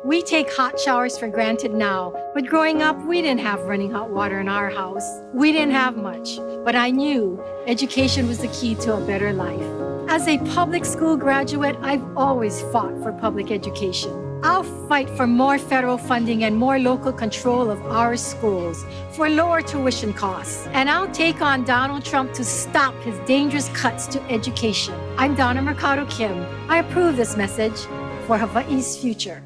We take hot showers for granted now, but growing up, we didn't have running hot water in our house. We didn't have much, but I knew education was the key to a better life. As a public school graduate, I've always fought for public education. I'll fight for more federal funding and more local control of our schools, for lower tuition costs. And I'll take on Donald Trump to stop his dangerous cuts to education. I'm Donna Mercado Kim. I approve this message for Hawaii's future.